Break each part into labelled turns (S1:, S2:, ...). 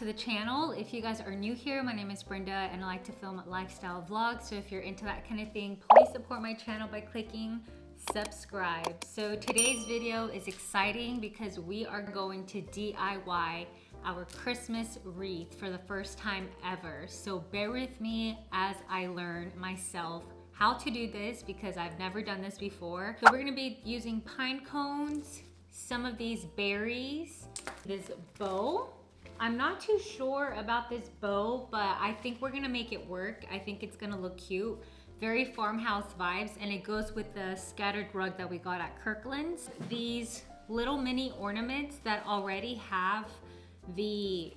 S1: to the channel. If you guys are new here, my name is Brenda and I like to film lifestyle vlogs. So if you're into that kind of thing, please support my channel by clicking subscribe. So today's video is exciting because we are going to DIY our Christmas wreath for the first time ever. So bear with me as I learn myself how to do this because I've never done this before. So we're gonna be using pine cones, some of these berries, this bow. I'm not too sure about this bow, but I think we're gonna make it work. I think it's gonna look cute. Very farmhouse vibes, and it goes with the scattered rug that we got at Kirkland's. These little mini ornaments that already have the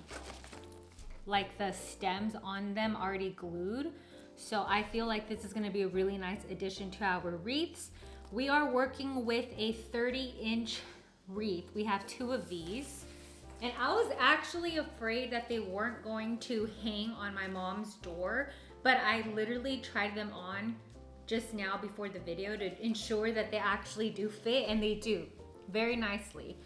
S1: stems on them already glued. So I feel like this is gonna be a really nice addition to our wreaths. We are working with a 30-inch wreath. We have 2 of these. And I was actually afraid that they weren't going to hang on my mom's door, but I literally tried them on just now before the video to ensure that they actually do fit, and they do very nicely,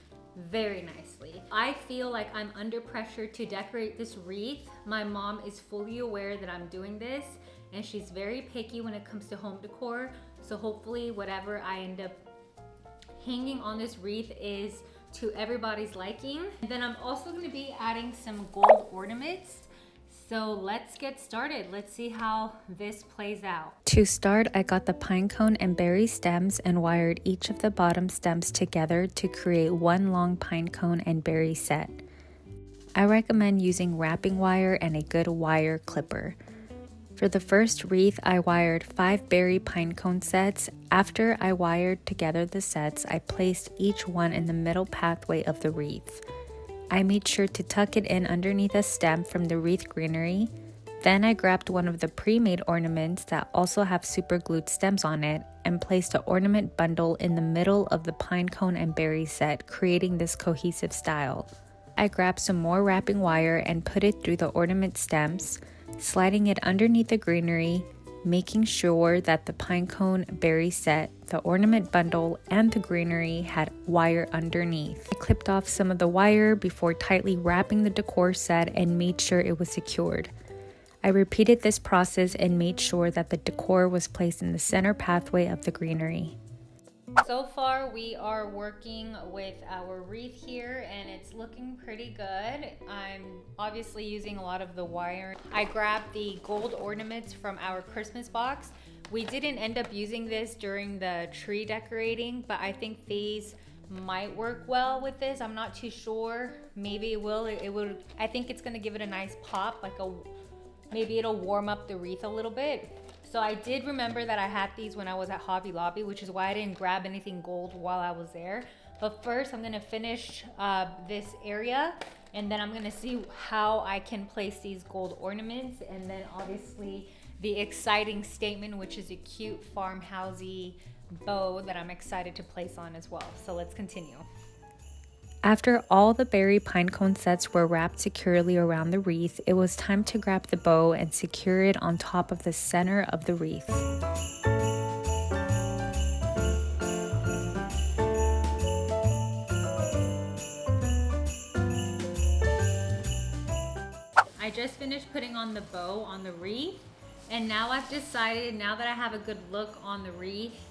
S1: very nicely. I feel like I'm under pressure to decorate this wreath. My mom is fully aware that I'm doing this, and she's very picky when it comes to home decor. So hopefully whatever I end up hanging on this wreath is to everybody's liking. And then I'm also gonna be adding some gold ornaments. So let's get started. Let's see how this plays out.
S2: To start, I got the pine cone and berry stems and wired each of the bottom stems together to create one long pine cone and berry set. I recommend using wrapping wire and a good wire clipper. For the first wreath, I wired 5 berry pine cone sets. After I wired together the sets, I placed each one in the middle pathway of the wreath. I made sure to tuck it in underneath a stem from the wreath greenery. Then I grabbed one of the pre-made ornaments that also have super glued stems on it and placed an ornament bundle in the middle of the pine cone and berry set, creating this cohesive style. I grabbed some more wrapping wire and put it through the ornament stems, sliding it underneath the greenery, making sure that the pine cone berry set, the ornament bundle, and the greenery had wire underneath. I clipped off some of the wire before tightly wrapping the decor set and made sure it was secured. I repeated this process and made sure that the decor was placed in the center pathway of the greenery.
S1: So far we are working with our wreath here and it's looking pretty good. I'm obviously using a lot of the wire. I grabbed the gold ornaments from our Christmas box. We didn't end up using this during the tree decorating, but I think these might work well with this. I'm not too sure. Maybe it will. I think it's gonna give it a nice pop, maybe it'll warm up the wreath a little bit. So I did remember that I had these when I was at Hobby Lobby, which is why I didn't grab anything gold while I was there. But first I'm gonna finish this area, and then I'm gonna see how I can place these gold ornaments, and then obviously the exciting statement, which is a cute farmhousey bow that I'm excited to place on as well. So let's continue.
S2: After all the berry pine cone sets were wrapped securely around the wreath, it was time to grab the bow and secure it on top of the center of the wreath.
S1: I just finished putting on the bow on the wreath, and now I've decided, now that I have a good look on the wreath,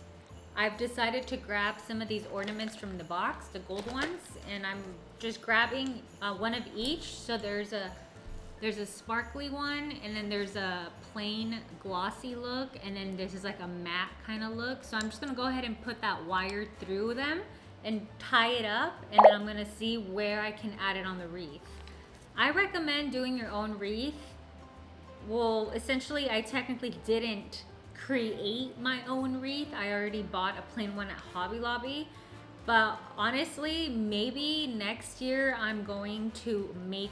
S1: I've decided to grab some of these ornaments from the box, the gold ones, and I'm just grabbing one of each. So there's a sparkly one, and then there's a plain glossy look, and then there's just like a matte kind of look. So I'm just gonna go ahead and put that wire through them and tie it up, and then I'm gonna see where I can add it on the wreath. I recommend doing your own wreath. Well, essentially I technically didn't create my own wreath. I already bought a plain one at Hobby Lobby, but honestly maybe next year I'm going to make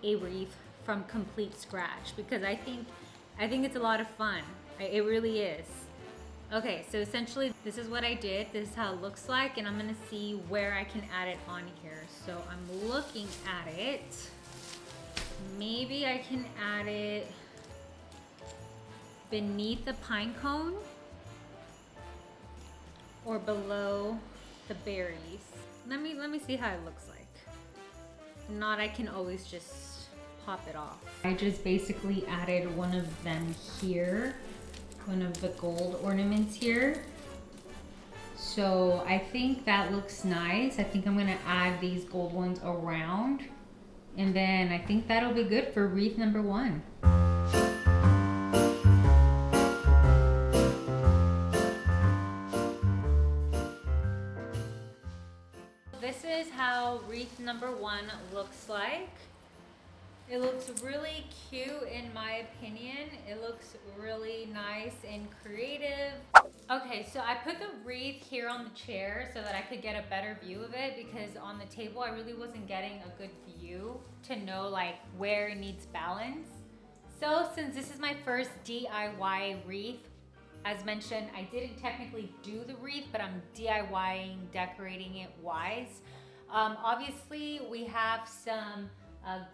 S1: a wreath from complete scratch because I think it's a lot of fun. It really is. Okay, so essentially this is what I did. This is how it looks like, and I'm gonna see where I can add it on here. So I'm looking at it. Maybe I can add it beneath the pine cone or below the berries. Let me see how it looks like. If not, I can always just pop it off. I just basically added one of them here, one of the gold ornaments here. So I think that looks nice. I think I'm gonna add these gold ones around, and then I think that'll be good for wreath number 1. This is how wreath number 1 looks like. It looks really cute in my opinion. It looks really nice and creative. Okay, so I put the wreath here on the chair so that I could get a better view of it, because on the table I really wasn't getting a good view to know like where it needs balance. So since this is my first DIY wreath, as mentioned, I didn't technically do the wreath, but I'm DIYing, decorating it wise. Obviously we have some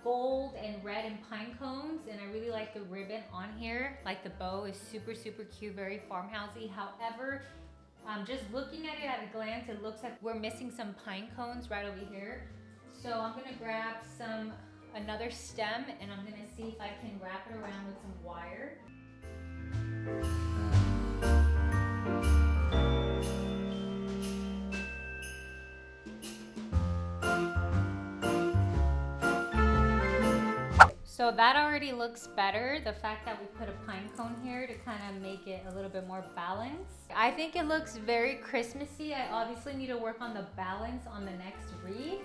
S1: gold and red and pine cones, and I really like the ribbon on here. Like the bow is super cute, very farmhousey. However, just looking at it at a glance, it looks like we're missing some pine cones right over here. So I'm gonna grab another stem, and I'm gonna see if I can wrap it around with some wire. So that already looks better. The fact that we put a pine cone here to kind of make it a little bit more balanced. I think it looks very Christmassy. I obviously need to work on the balance on the next wreath.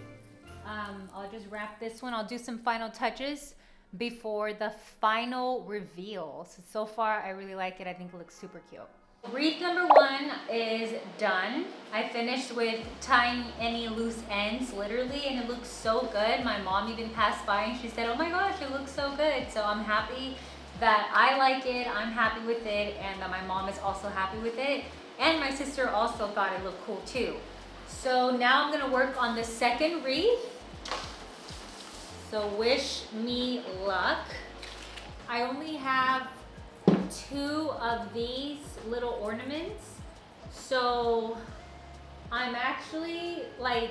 S1: I'll just wrap this one. I'll do some final touches before the final reveal. So far, I really like it. I think it looks super cute. Wreath number 1 is done. I finished with tying any loose ends, literally, and it looks so good. My mom even passed by and she said, oh my gosh, it looks so good. So I'm happy that I like it, I'm happy with it, and that my mom is also happy with it. And my sister also thought it looked cool too. So now I'm gonna work on the second wreath. So wish me luck. I only have 2 of these little ornaments, so I'm actually like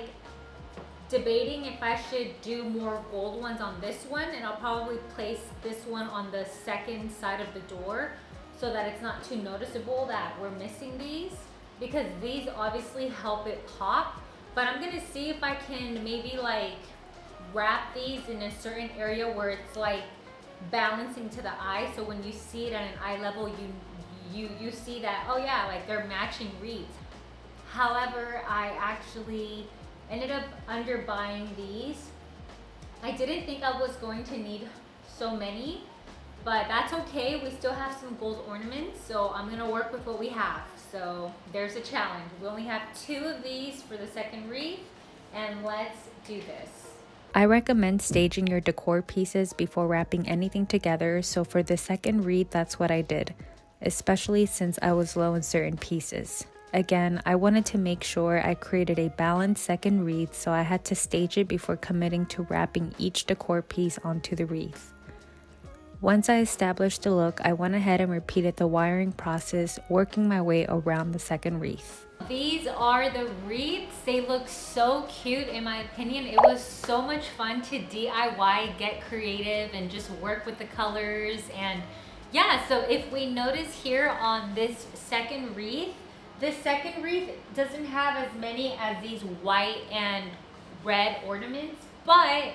S1: debating if I should do more gold ones on this one, and I'll probably place this one on the second side of the door so that it's not too noticeable that we're missing these, because these obviously help it pop. But I'm gonna see if I can maybe like wrap these in a certain area where it's like balancing to the eye, so when you see it at an eye level, you see that, oh yeah, like they're matching wreaths. However, I actually ended up under buying these. I didn't think I was going to need so many, but that's okay. We still have some gold ornaments, so I'm gonna work with what we have. So there's a challenge. We only have 2 of these for the second wreath, and let's do this.
S2: I recommend staging your decor pieces before wrapping anything together, so for the second wreath, that's what I did, especially since I was low in certain pieces. Again, I wanted to make sure I created a balanced second wreath, so I had to stage it before committing to wrapping each decor piece onto the wreath. Once I established the look, I went ahead and repeated the wiring process, working my way around the second wreath.
S1: These are the wreaths. They look so cute in my opinion. It was so much fun to DIY, get creative, and just work with the colors. And yeah, so if we notice here on this second wreath, the second wreath doesn't have as many as these white and red ornaments, but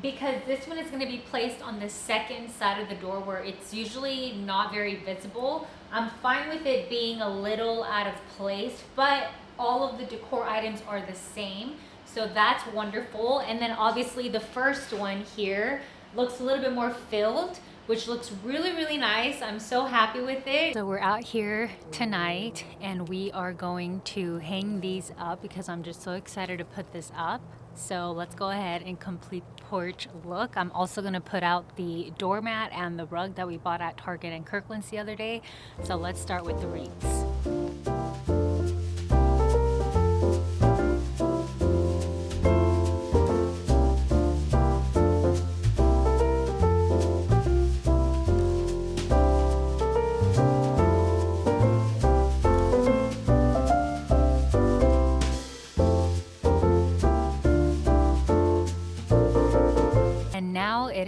S1: because this one is going to be placed on the second side of the door where it's usually not very visible, I'm fine with it being a little out of place, but all of the decor items are the same, so that's wonderful. And then obviously the first one here looks a little bit more filled, which looks really nice. I'm so happy with it. So we're out here tonight and we are going to hang these up because I'm just so excited to put this up. So let's go ahead and complete porch look. I'm also gonna put out the doormat and the rug that we bought at Target and Kirkland's the other day. So let's start with the wreaths.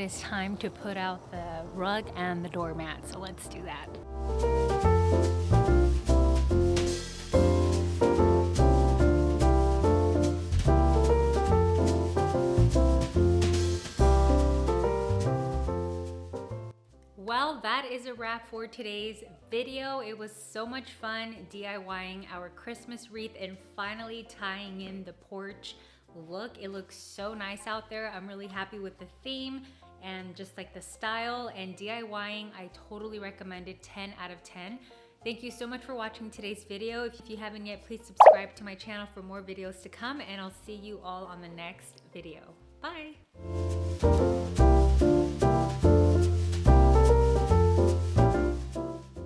S1: is time to put out the rug and the doormat, so let's do that. Well, that is a wrap for today's video. It was so much fun DIYing our Christmas wreath and finally tying in the porch look. It looks so nice out there. I'm really happy with the theme and just like the style, and DIYing, I totally recommend it. 10 out of 10. Thank you so much for watching today's video. If you haven't yet, please subscribe to my channel for more videos to come, and I'll see you all on the next video. Bye.